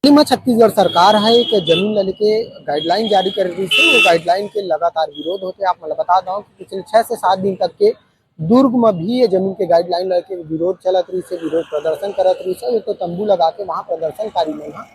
में छत्तीसगढ़ सरकार है कि जमीन लेने के गाइडलाइन जारी कर रही थी। वो गाइडलाइन के लगातार विरोध होते। आप मतलब बता दूं कि पिछले 6 से 7 दिन तक के दुर्ग में भी ये जमीन के गाइडलाइन लेके विरोध चलत रही से, विरोध प्रदर्शन करत रही से। तो तंबू लगा के वहाँ प्रदर्शनकारी मन वहाँ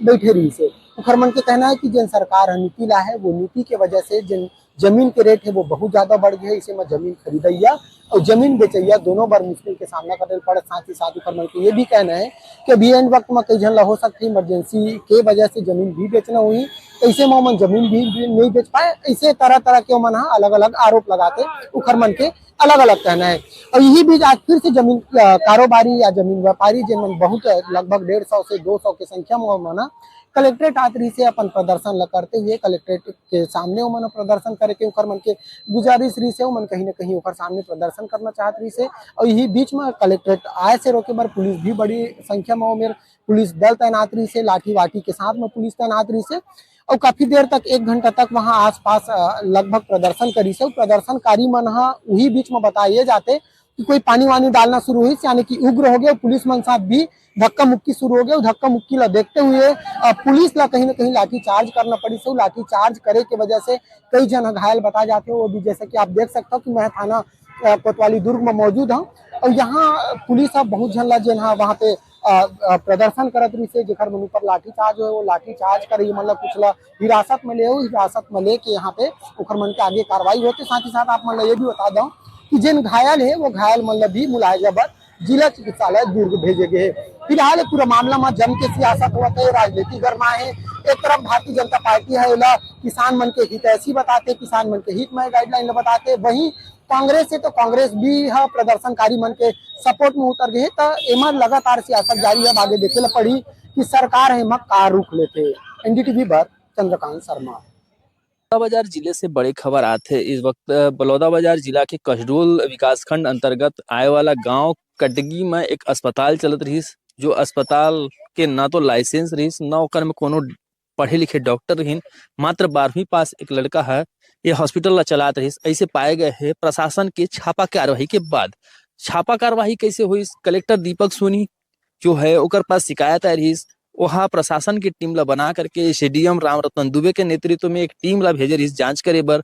बैठे रही से। ओखर मन के कहना है कि जिन सरकार नीति ला है वो नीति के वजह से जिन जमीन के रेट है वो बहुत ज्यादा बढ़ गए। इसे में जमीन खरीदैया और जमीन बेचैया दोनों बार मुश्किल के सामना करे पड़े। साथ ही साथ ओखर मन के ये भी कहना है कि अभी एंड वक्त में कई झन ला हो सकती इमरजेंसी के वजह से जमीन भी बेचना हुई। ऐसे में मन जमीन भी नहीं बेच पाए। ऐसे तरह तरह के मन अलग अलग आरोप लगाते उखर मन के अलग अलग कहना है। और यही बीच आज फिर से जमीन कारोबारी या जमीन व्यापारी जिन मन बहुत लगभग 150 से 200 की संख्या में मना कलेक्ट्रेट आतरी से अपन प्रदर्शन करते हुए कलेक्ट्रेट के सामने मन प्रदर्शन करे के उखर मन के गुजारिश रही से मन कहीं न कहीं उखर सामने प्रदर्शन करना चाहत रही से। और यही बीच में कलेक्ट्रेट आए से रोके बार पुलिस भी बड़ी संख्या में मेरे पुलिस दल तैनात रही से, लाठी वाठी के साथ में पुलिस तैनात रही से। और काफी देर तक 1 घंटा तक वहां आसपास लगभग प्रदर्शन करी से। प्रदर्शनकारी मन वही बीच में बताइए जाते कि कोई पानी वानी डालना शुरू हुई, यानी कि उग्र हो गया। पुलिस मन साथ भी धक्का मुक्की शुरू हो गया। धक्का मुक्की ला देखते हुए पुलिस ला कहीं ना कहीं लाठी चार्ज करना पड़ी से। लाठी चार्ज करे की वजह से कई जन घायल बता जाते हो। वो भी जैसे कि आप देख सकते हो कि मैं थाना कोतवाली दुर्ग में मौजूद हूँ। और यहाँ पुलिस अब बहुत झन ला जिन वहाँ पे प्रदर्शन करत रही से, जेकर मन ऊपर लाठी चार्ज हो वो लाठी चार्ज करे मतलब कुछ ला हिरासत में ले हिरासत में लेके यहाँ पे ओखर मन के आगे कार्रवाई होते। साथ ही साथ आप मन ये भी बता दो कि जिन घायल है वो घायल मन भी मुलायजा बर जिला चिकित्सालय दुर्ग भेजे गए। फिलहाल पूरा मामला में जम के सियासत हुआ है, राजनीति गरमा है। एक तरफ भारतीय जनता पार्टी है ला किसान मन के हित ऐसी बताते, किसान मन के हित में गाइडलाइन बताते। वहीं कांग्रेस है तो कांग्रेस भी प्रदर्शनकारी मन के सपोर्ट में उतर गए। तो एम लगातार सियासत जारी है। आगे देखे ला पड़ी कि सरकार है का रुख लेते। एनडीटीवी पर चंद्रकांत शर्मा। बलौदाबाजार जिले से बड़ी खबर आते है इस वक्त। बलौदाबाजार जिला के कसडोल विकासखंड अंतर्गत आए वाला गांव कटगी में एक अस्पताल चलत रही, जो अस्पताल के ना तो लाइसेंस रही ना ओकर में कोनो पढ़े लिखे डॉक्टर रही। मात्र 12वीं पास एक लड़का है ये हॉस्पिटल ला चलात रही। ऐसे पाए गए है प्रशासन के छापा कार्रवाई के बाद। छापा कार्रवाई कैसे हुई, कलेक्टर दीपक सोनी जो है ओकर पास शिकायत आई रही। वहाँ प्रशासन की टीम ला बना करके सीडीएम राम रतन दुबे के नेतृत्व में एक टीम ला भेजे रही जांच करे बर।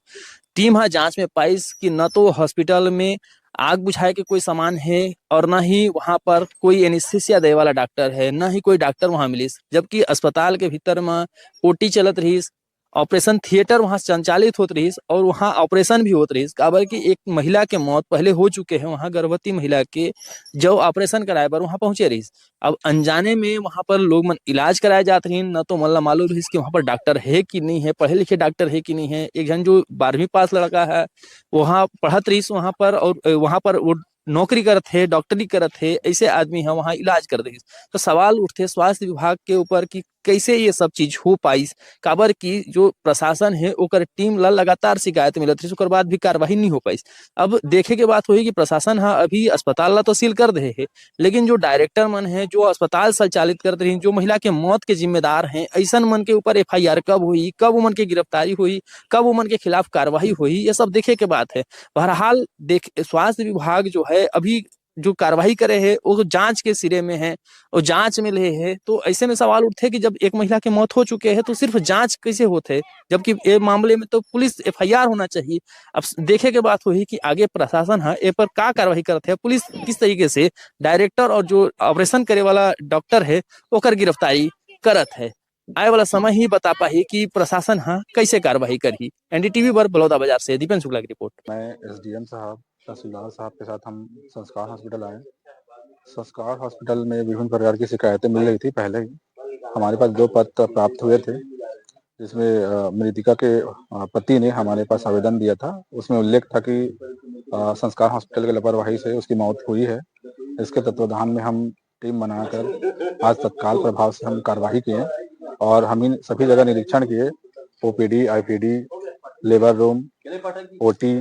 टीम हा जांच में पाइस कि न तो हॉस्पिटल में आग बुझाए के कोई सामान है और ना ही वहां पर कोई एनेस्थीसिया दे वाला डॉक्टर है, ना ही कोई डॉक्टर वहां मिलिस। जबकि अस्पताल के भीतर में ओटी चलत रही, ऑपरेशन थिएटर वहां संचालित होत रही और वहां ऑपरेशन भी होत रही। काबर की एक महिला के मौत पहले हो चुके हैं वहां, गर्भवती महिला के जो ऑपरेशन कराए बर वहां पहुंचे रही। अब अनजाने में वहां पर लोग मन इलाज कराए जाते रही, न तो मतलब मालूम रही कि वहां पर डॉक्टर है कि नहीं है, पढ़े लिखे डॉक्टर है कि नहीं है। एक जन जो 12वीं पास लड़का है वहां पढ़त रही वहां पर, और वहां पर वो नौकरी करत है, डॉक्टरी करत है, ऐसे आदमी है वहां इलाज कर रही। तो सवाल उठते स्वास्थ्य विभाग के ऊपर कि कैसे ये सब चीज हो पाई। काबर की जो प्रशासन है ओकर टीम ला लगातार शिकायत मिलत रही, ओकर बाद भी कार्रवाई नहीं हो पाई। अब देखे के बात हुई कि प्रशासन हाँ अभी अस्पताल ला तो सील कर दे है, लेकिन जो डायरेक्टर मन है जो अस्पताल संचालित करते रही, जो महिला के मौत के जिम्मेदार हैं, ऐसा मन के ऊपर एफआईआर कब हुई, कब उमन की गिरफ्तारी हुई, कब उमन के खिलाफ कार्रवाई हुई, ये सब देखे के बात है। बहरहाल देख स्वास्थ्य विभाग जो है अभी जो कार्रवाई करे है वो जांच के सिरे में है और जांच में ले है। तो ऐसे में सवाल उठते कि जब एक महिला की मौत हो चुके हैं तो सिर्फ जांच कैसे होते, जबकि ये मामले में तो पुलिस एफआईआर होना चाहिए। अब देखे के बात हुई कि आगे प्रशासन है ए पर क्या कार्रवाई करते हैं, पुलिस किस तरीके से डायरेक्टर और जो ऑपरेशन करे वाला डॉक्टर है ओकर गिरफ्तारी करत है। आए वाला समय ही बता पाही कि प्रशासन हाँ कैसे कार्रवाई करी। एनडीटीवी पर बलौदाबाजार से दीपेन शुक्ला की रिपोर्ट। मैं एसडीएम साहब तहसीलदार साहब के साथ हम संस्कार हॉस्पिटल आए। संस्कार हॉस्पिटल में विभिन्न प्रकार की शिकायतें मिल रही थी। पहले ही हमारे पास 2 पत्र प्राप्त हुए थे, जिसमें मृतिका के पति ने हमारे पास आवेदन दिया था। उसमें उल्लेख था कि संस्कार हॉस्पिटल की लापरवाही से उसकी मौत हुई है। इसके तत्वाधान में हम टीम बनाकर आज तत्काल प्रभाव से हम कार्यवाही किए और हम इन सभी जगह निरीक्षण किए, OPD, IPD, labour room, OT,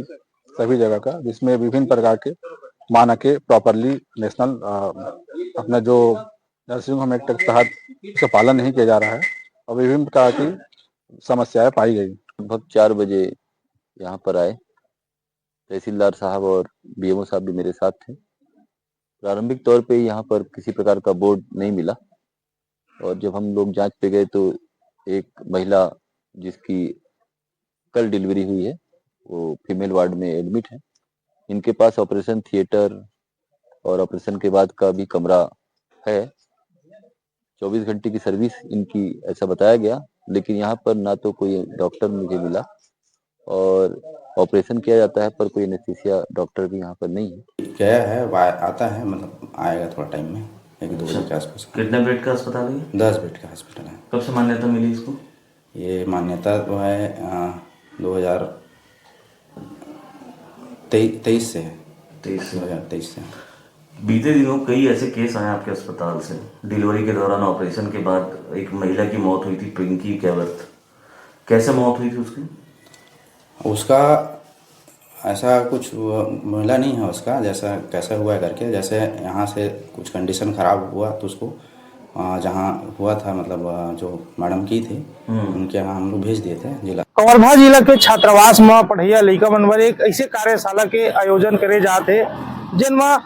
सभी जगह का, जिसमें विभिन्न प्रकार के मानक के प्रॉपरली नेशनल अपना जो नर्सिंग होम एक्ट के तहत उसका पालन नहीं किया जा रहा है और विभिन्न प्रकार की समस्याएं पाई गई। लगभग 4 बजे यहाँ पर आए। तहसीलदार साहब और बीएमओ साहब भी मेरे साथ थे। प्रारंभिक तौर पे यहाँ पर किसी प्रकार का बोर्ड नहीं मिला और जब हम लोग जांच पे गए तो एक महिला जिसकी कल डिलीवरी हुई है वो फीमेल वार्ड में एडमिट है। इनके पास ऑपरेशन थिएटर और ऑपरेशन के बाद का भी कमरा है। 24 घंटे की सर्विस इनकी ऐसा बताया गया, लेकिन यहाँ पर ना तो कोई डॉक्टर मुझे मिला और ऑपरेशन किया जाता है पर कोई एनेस्थीसिया डॉक्टर भी यहाँ पर नहीं है। गया है आता है, मतलब आएगा थोड़ा टाइम में, 1-2 बजे के आसपास। कितने बेड का अस्पताल है? 10 बेड का हॉस्पिटल है। कब से मान्यता मिली इसको? ये मान्यता तो है 2023 से है। 2023 से। बीते दिनों कई ऐसे केस आए आपके अस्पताल से, डिलीवरी के दौरान, ऑपरेशन के बाद एक महिला की मौत हुई थी, पिंकी कैवर्थ। कैसे मौत हुई थी उसकी? उसका ऐसा कुछ महिला नहीं है उसका, जैसा कैसा हुआ है करके, जैसे यहाँ से कुछ कंडीशन ख़राब हुआ तो उसको जहाँ हुआ था, मतलब जो मैडम की थी उनके यहाँ हम लोग भेज दिए थे जिला। कवर्धा जिला के छात्रावास में पढ़िया लइका मन बर एक ऐसे कार्यशाला के आयोजन करे जाते जिनमें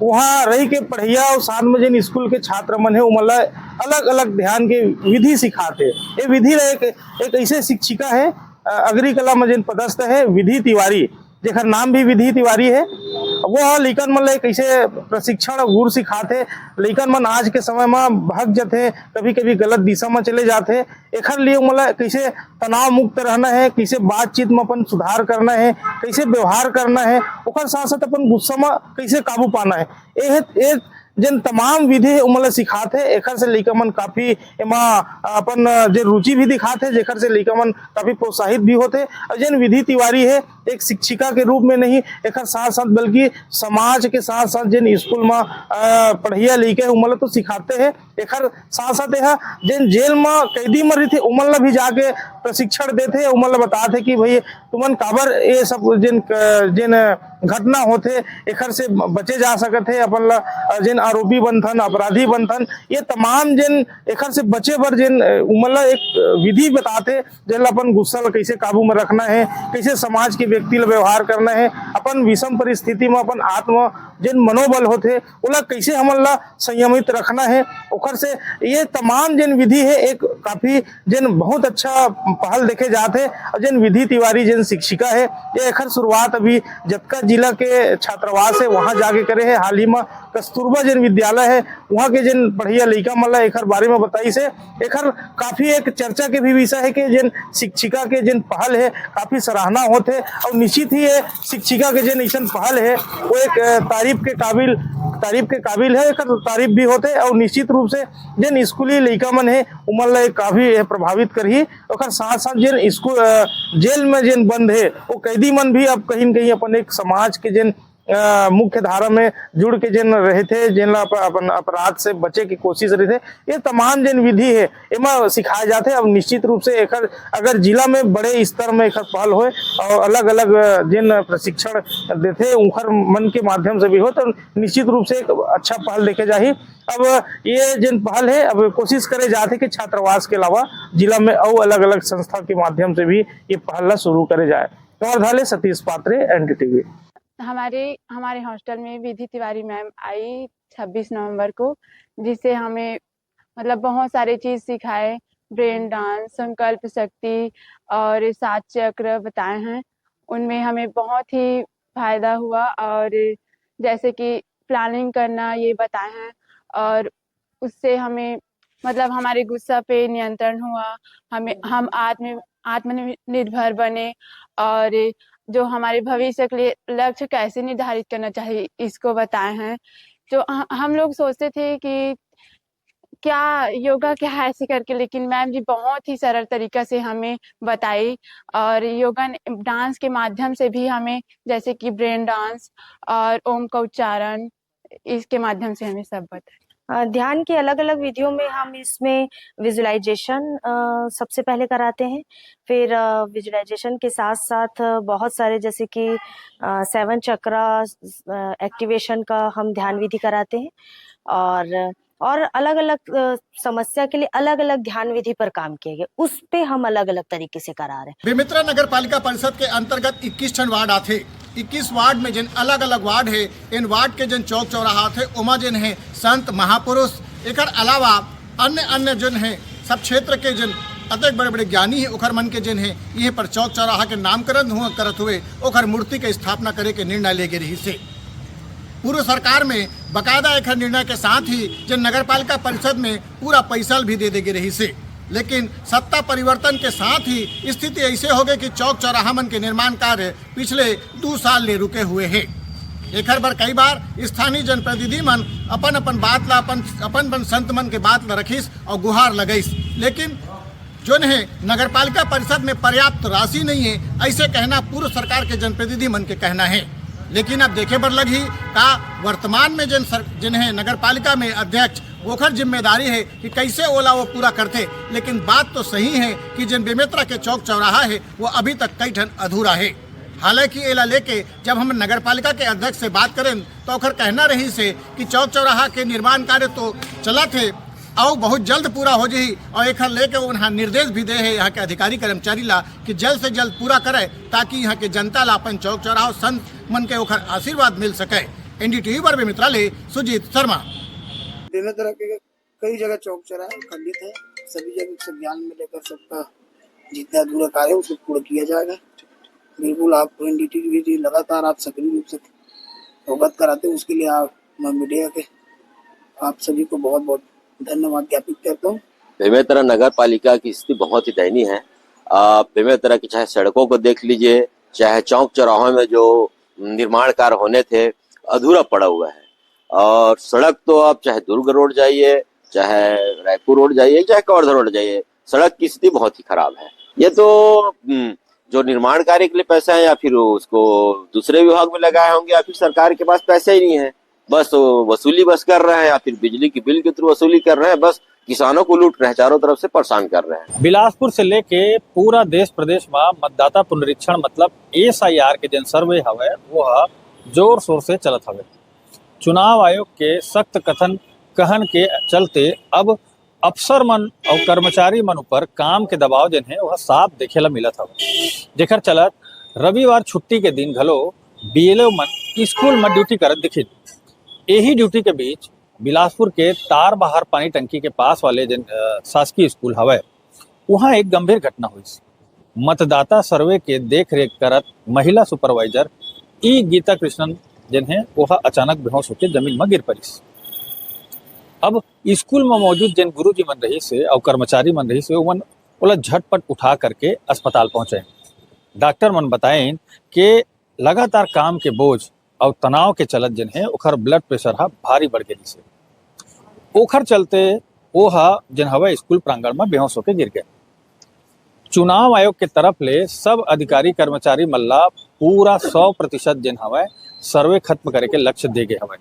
वहाँ रही के पढ़िया और साथ में जिन स्कूल के छात्र मन है उमला अलग अलग ध्यान के विधि सिखाते। ये विधि एक ऐसे शिक्षिका है अग्री कला में जिन पदस्थ है विधि तिवारी, जेकर नाम भी विधि तिवारी है। वो लइकन मन कैसे प्रशिक्षण गुर सिखाते। लइकन मन आज के समय में भाग जाते, कभी कभी गलत दिशा में चले जाते। एकर लिए मतलब कैसे तनाव मुक्त रहना है, कैसे बातचीत में अपन सुधार करना है, कैसे व्यवहार करना है, ओकर साथ साथ अपन गुस्सा में कैसे काबू पाना है, ये जिन तमाम विधि उमला सिखाते। एकर से लइका मन काफी एमा अपन जे रुचि भी दिखाते, जेकर से लइका मन काफी प्रोत्साहित भी होते। और जिन विधि तिवारी है एक शिक्षिका के रूप में नहीं, एकर साथ साथ बल्कि समाज के साथ साथ जिन स्कूल में पढ़िया लइके उमला तो सिखाते हैं। एकर साथ साथ यह जिन जेल में कैदी मर रही थे उमला भी जाके प्रशिक्षण देते, उमला बताते कि भाई तुमन काबर ये सब जिन घटना होते एकर से बचे जा सकते हैं, अपन ला जिन आरोपी बनथन, अपराधी बनथन, ये तमाम जिन एकर से बचे बर जिन उमला एक विधि बताते, जिन अपन गुस्सा ला कैसे काबू में रखना है, कैसे समाज के व्यक्ति ला व्यवहार करना है, अपन विषम परिस्थिति में अपन आत्म जिन मनोबल होते उला कैसे हमन ला संयमित रखना है। ओकर से ये तमाम जिन विधि है एक काफी जिन बहुत अच्छा पहल देखे जाते। और जिन विधि तिवारी जिन शिक्षिका है ये एकर शुरुआत अभी जतका जिला के छात्रावास है वहां जाके करे है। हाल ही में कस्तूरबा जिन विद्यालय है वहाँ के जिन बढ़िया लइका मन ला एकर बारे में बताई से एकर काफी एक चर्चा के भी विषय है कि जिन शिक्षिका के जिन पहल है काफी सराहना होते। और निश्चित ही ये शिक्षिका के जिन ऐसा पहल है वो एक तारीफ के काबिल है, एकर तारीफ भी होते। और निश्चित रूप से जिन स्कूली लइका मन है उमन ला काफी प्रभावित करही। और साथ साथ जिन स्कूल जेल में जिन बंद है वो कैदी मन भी अब कहीं न कहीं अपन एक समाज के जिन मुख्य धारा में जुड़ के जिन रहे थे, जिन अपन अपराध से बचे की कोशिश रहे थे, ये तमाम जिन विधि है एमा सिखाए जाते। अब निश्चित रूप से एकर अगर जिला में बड़े स्तर में एकर पहल होए और अलग अलग जिन प्रशिक्षण देते उनकर मन के माध्यम से भी हो तो निश्चित रूप से एक अच्छा पहल देखे जाही। अब ये जिन पहल है अब कोशिश करे जाते कि छात्रावास के अलावा जिला में और अलग अलग संस्था के माध्यम से भी ये पहल शुरू करे जाए। कवर्धा सतीश पात्रे, NDTV। हमारे हॉस्टल में विधि तिवारी मैम आई 26 नवंबर को, जिससे हमें मतलब बहुत सारे चीज़ सिखाए, ब्रेन डांस, संकल्प शक्ति और 7 चक्र बताए हैं। उनमें हमें बहुत ही फायदा हुआ और जैसे कि प्लानिंग करना ये बताए हैं और उससे हमें मतलब हमारे गुस्सा पे नियंत्रण हुआ, हम आत्मनिर्भर बने और जो हमारे भविष्य के लिए लक्ष्य कैसे निर्धारित करना चाहिए इसको बताए हैं। जो हम लोग सोचते थे कि क्या योगा क्या है ऐसे करके, लेकिन मैम जी बहुत ही सरल तरीका से हमें बताई और योगा डांस के माध्यम से भी हमें जैसे कि ब्रेन डांस और ओम का उच्चारण इसके माध्यम से हमें सब बताया। ध्यान की अलग अलग विधियों में हम इसमें विजुअलाइजेशन सबसे पहले कराते हैं। फिर विजुअलाइजेशन के साथ साथ बहुत सारे जैसे कि 7 चक्रा एक्टिवेशन का हम ध्यान विधि कराते हैं और अलग अलग समस्या के लिए अलग अलग ध्यान विधि पर काम किए गए, उस पे हम अलग अलग तरीके से करा रहे हैं। बेमित्रा नगर पालिका परिषद के अंतर्गत 21 ठन वार्ड आते। 21 वार्ड में जिन अलग अलग वार्ड है, इन वार्ड के जिन चौक चौराहा थे उमा जिन है संत महापुरुष, एकर अलावा अन्य अन्य जन है सब क्षेत्र के जन अतक बड़े बड़े ज्ञानी है ओखर मन के जन है यह पर चौक चौराहा के नामकरण हुआ करत हुए ओखर मूर्ति के स्थापना करे के निर्णय ले रही से पूर्व सरकार में बकायदा एक निर्णय के साथ ही जन नगर पालिका परिषद में पूरा पैसा भी दे देगी रही से, लेकिन सत्ता परिवर्तन के साथ ही स्थिति ऐसे हो गई कि चौक चौराहा मन के निर्माण कार्य पिछले 2 साल ले रुके हुए हैं। एक बार कई बार स्थानीय जनप्रतिनिधि मन अपन अपन बात ला अपन संत मन के बात ला रखीस और गुहार लगईस, लेकिन जो है नगर पालिका परिषद में पर्याप्त राशि नहीं है ऐसे कहना पूर्व सरकार के जनप्रतिनिधि मन के कहना है। लेकिन अब देखे बर लगी का वर्तमान में जिन है नगर पालिका में अध्यक्ष ओखर जिम्मेदारी है कि कैसे ओला वो पूरा करते, लेकिन बात तो सही है कि जिन बेमेतरा के चौक चौराहा है वो अभी तक कई ठन अधूरा है। हालांकि एला लेके जब हम नगर पालिका के अध्यक्ष से बात करें तो ओखर कहना रही से कि चौक चौराहा के निर्माण कार्य तो चला थे और बहुत जल्द पूरा हो जाही और एक लेके उन्हें निर्देश भी दे है यहाँ के अधिकारी कर्मचारी ला कि जल्द से जल्द पूरा करे ताकि यहाँ के जनता ला अपन चौक चौराहा संत मन के ओखर आशीर्वाद मिल सके। NDTV पर बेमित्रा ले सुजीत शर्मा। बेमेतरा के कई जगह चौक चौराहे खंडित है, सभी जगह संज्ञान में लेकर सबका जितना अधूरा कार्य है उसे पूरा किया जाएगा। बिल्कुल आप NDTV लगातार आप सक्रिय रूप से अवगत कराते हैं, उसके लिए आप मीडिया के आप सभी को बहुत बहुत धन्यवाद ज्ञापित करता हूँ। बेमेतरा नगर पालिका की स्थिति बहुत ही दयनीय है। बेमेतरा की चाहे सड़कों को देख लीजिए, चाहे चौक चौराहों में जो निर्माण कार्य होने थे अधूरा पड़ा हुआ है। और सड़क तो आप चाहे दुर्ग रोड जाइए, चाहे रायपुर रोड जाइए, चाहे कवर्धा रोड जाइए, सड़क की स्थिति बहुत ही खराब है। ये तो जो निर्माण कार्य के लिए पैसा है या फिर उसको दूसरे विभाग में लगाए होंगे या फिर सरकार के पास पैसे ही नहीं है, बस वसूली बस कर रहे हैं या फिर बिजली की बिल के थ्रू वसूली कर रहे हैं, बस किसानों को लूट रहे हैं, चारों तरफ से परेशान कर रहे हैं। बिलासपुर से लेके पूरा देश प्रदेश में मतदाता पुनरीक्षण मतलब SIR के जन सर्वे हवे वो जोर शोर से चलत हवे। चुनाव आयोग के सख्त कहन के चलते अब अफसर मन और कर्मचारी मन ऊपर काम के दबाव जन है वह साफ देखे ला मिलत हवे। जेकर चलत रविवार छुट्टी के दिन घलो BLO मन स्कूल में ड्यूटी करत दिखी। यही ड्यूटी के बीच बिलासपुर के तार बहार पानी टंकी के पास वाले जन शासकीय स्कूल हवे वहाँ एक गंभीर घटना हुई। मतदाता सर्वे के देख रेख करत महिला सुपरवाइजर गीता कृष्णन जन है वह अचानक बेहोश होकर जमीन में गिर पड़ी। अब स्कूल में मौजूद जन गुरुजी मन रही से और कर्मचारी मन रही से वो झटपट उठा करके अस्पताल पहुंचे। डॉक्टर मन बताएं कि लगातार काम के बोझ और तनाव के चलत जन है ओखर ब्लड प्रेशर भारी बढ़ गई से ओखर चलते वो जन हवा स्कूल प्रांगण में बेहोश होकर गिर गए। चुनाव आयोग के तरफ ले सब अधिकारी कर्मचारी मल्ला पूरा 100% जन हवा सर्वे खत्म करे के लक्ष्य दे गए हवा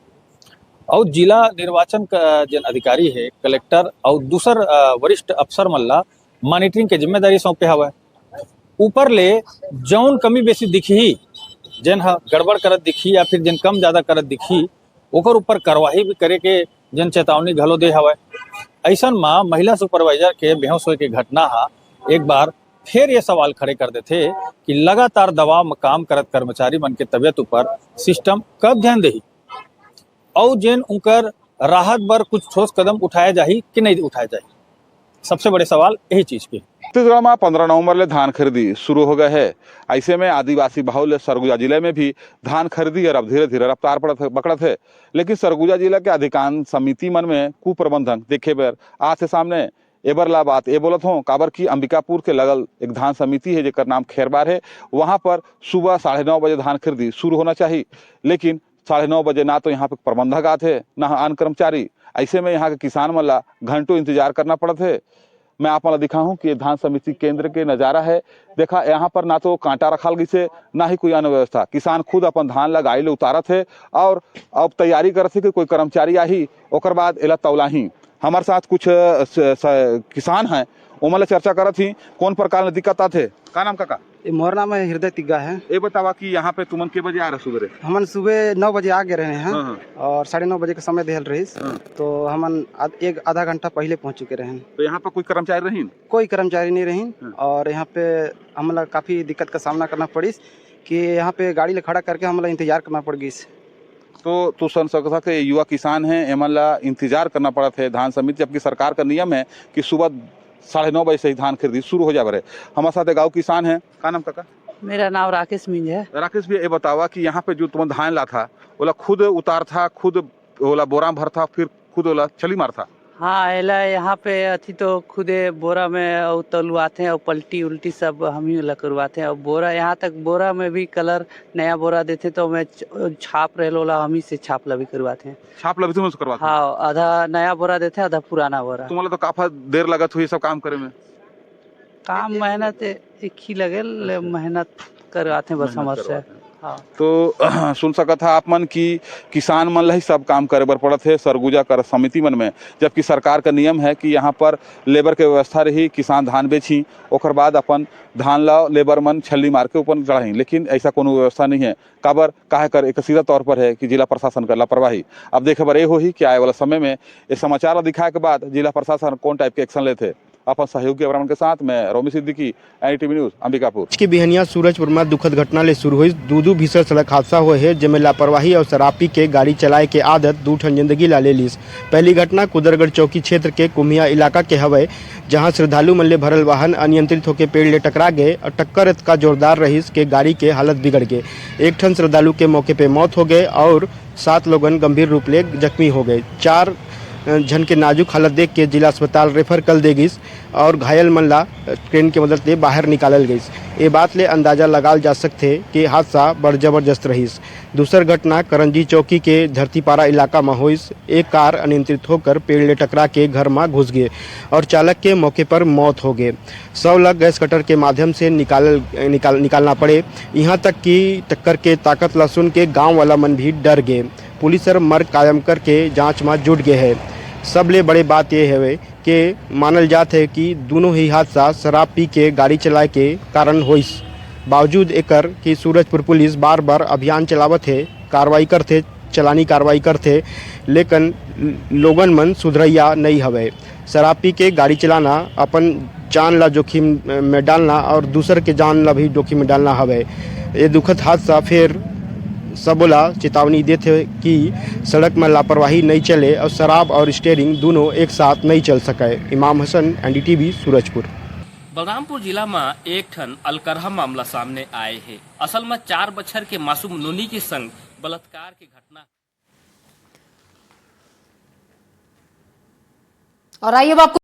और जिला निर्वाचन का जन अधिकारी है कलेक्टर और दूसर वरिष्ठ अफसर मल्ला मॉनिटरिंग के जिम्मेदारी सौंपे हवा। ऊपर ले जौन कमी बेसी दिखी जन गड़बड़ करत दिखी या फिर जन कम ज्यादा करत दिखी ओकर ऊपर कार्रवाई भी करे के जन चेतावनी घलो दे हवा। ऐसा में महिला सुपरवाइजर के बेहोश होए के घटना एक बार फिर ये सवाल खड़े कर देते कि लगातार दबाव में काम करत कर्मचारी मन के तबियत ऊपर सिस्टम कब ध्यान दही और जन उनकर राहत बर कुछ ठोस कदम उठाया जाही कि नहीं उठाया जाही। सबसे बड़े सवाल यही चीज के। छत्तीसगढ़ में 15 नवंबर ले धान खरीदी शुरू हो गए है। ऐसे में आदिवासी बहुल सरगुजा जिले में भी धान खरीदी और अब धीरे धीरे रफ्तार पकड़त है। लेकिन सरगुजा जिला के अधिकांश समिति मन में कुप्रबंधन देखे बर आज से सामने एबर ला बात ये बोलत हूँ काबर की अंबिकापुर के लगल एक धान समिति है जेकर नाम खैरबार है। वहाँ पर सुबह 9:30 बजे धान खरीदी शुरू होना चाहिए, लेकिन 9:30 बजे ना तो यहाँ पे प्रबंधक आते ना आन कर्मचारी। ऐसे में यहाँ के किसान मन ला घंटों इंतजार करना पड़ता है। मैं आप दिखाऊं कि धान समिति केंद्र के नज़ारा है। देखा यहाँ पर ना तो कांटा रखल गई से ना ही कोई अन्य व्यवस्था। किसान खुद अपन धान ला गाड़ी ले उतारत है और अब तैयारी करत है कि कोई कर्मचारी आई ओकर बाद एला तौलाही। हमारे साथ कुछ किसान हैं उमल चर्चा करत ही कौन प्रकार में दिक्कत आते। का नाम काका? मोर नाम है हृदय तिग्गा है। ये बतावा कि यहाँ पे तुमन के बजे आ रहे सुबह? हमन सुबह 9 बजे आ गए रहे हैं और 9:30 बजे का समय देहल रही तो हमन आधा घंटा पहले पहुँच चुके रहे। तो यहाँ पे कोई कर्मचारी रही? कोई कर्मचारी नहीं रही और यहाँ पे हमला काफी दिक्कत का सामना करना पड़ी कि यहाँ पे गाड़ी ले खड़ा करके हमला इंतजार करना पड़ गई। तो तू सुन सकता कि युवा किसान हैं एमला इंतजार करना पड़ा थे धान समिति, जबकि सरकार का नियम है कि सुबह 9:30 बजे से ही धान खरीदी शुरू हो जावे। हमारे साथ गाँव किसान है, का नाम काका? मेरा नाम राकेश मिंज है। राकेश भी ये बतावा कि यहाँ पे जो तुम धान ला था ओला खुद उतार था, खुद ओला बोरा भर था, फिर खुद ओला चली मार था? हाँ, एला यहाँ पे अथी तो खुदे बोरा में तलवाते हैं और पलटी उल्टी सब हम ही करवाते हैं। और बोरा यहाँ तक बोरा में भी कलर नया बोरा देते तो मैं छाप रहे लोला हम ही से छाप लभी करवाते हैं। छाप लभी तुम करवाते? हाँ, आधा नया बोरा देते हैं, आधा पुराना बोरा। तुम्हारा तो काफी देर लगत हुई सब काम करे में? काम मेहनत एक ही लगे, मेहनत करवाते हैं बस हमारे से। हाँ। तो सुन सका था आप मन की किसान मन ही सब काम करे बर पड़त है सरगुजा कर समिति मन में, जबकि सरकार का नियम है कि यहाँ पर लेबर के व्यवस्था रही, किसान धान बेची ओकर बाद अपन धान ला लेबर मन छल्ली मार के ऊपर चढ़ाई, लेकिन ऐसा कोनो व्यवस्था नहीं है। काबर काहे कर एक सीधा तौर पर है कि जिला प्रशासन कर लापरवाही। अब देखे बर ये हो ही कि आए वाला समय में ये समाचार दिखाए के बाद जिला प्रशासन कौन टाइप के एक्शन लेते। अपन सहयोगी अब्राहम के साथ मैं रोमी सिद्दीकी, एनडीटीवी न्यूज, अंबिकापुर। की बिहनिया सूरजपुर में दुखद घटना ले शुरू हुई। दू भीषण सड़क हादसा हुए है जिसमें लापरवाही और शराब पी के गाड़ी चलाए के आदत दू ठन जिंदगी ला ले लीस। पहली घटना कुदरगढ़ चौकी क्षेत्र के कुम्हिया इलाका के हवे, जहां श्रद्धालु मन ले भरल वाहन अनियंत्रित होकर पेड़ ले टकरा गए और टक्कर का जोरदार रहीस के गाड़ी के हालत बिगड़ गए। एक ठन श्रद्धालु के मौके पे मौत हो गए और 7 लोगन गंभीर रूप ले जख्मी हो गए। 4 जन के नाजुक हालत देख के जिला अस्पताल रेफर कर दे गई और घायल मन ला ट्रेन की मदद से बाहर निकालल गई। ये बात ले अंदाजा लगाल जा सकते कि हादसा बड़ जबरदस्त रहीस। दूसर घटना करंजी चौकी के धरतीपारा इलाका में हुईस। एक कार अनियंत्रित होकर पेड़ ले टकरा के घर में घुस गए और चालक के मौके पर मौत हो गए। 100 लाख गैस कटर के माध्यम से निकालना पड़े। यहाँ तक कि टक्कर के ताकत ला सुन के गाँव वाला मन भी डर गए। पुलिस सर मर्ग कायम करके जांच में जुट गए है। सबले बड़े बात यह है कि मानल जात है कि दोनों ही हादसा शराब पी के गाड़ी चलाए के कारण होइस। बावजूद एकर कि सूरजपुर पुलिस बार बार अभियान चलावत है, कार्रवाई करते, चलानी कार्रवाई करते, लेकिन लोगन मन सुधरैया नहीं हवे। शराब पी के गाड़ी चलाना अपन जान ला जोखिम में डालना और दूसर के जान ला भी जोखिम में डालना हवे। ये दुखद हादसा फिर सबोला चेतावनी देते कि सड़क में लापरवाही नहीं चले और शराब और स्टीयरिंग दोनों एक साथ नहीं चल सके। इमाम हसन, एनडीटीवी, सूरजपुर। बलरामपुर जिला में एक ठन अलकरहा मामला सामने आए है। असल में 4 बछर के मासूम नोनी के संग बलात्कार की घटना। और आइए आपको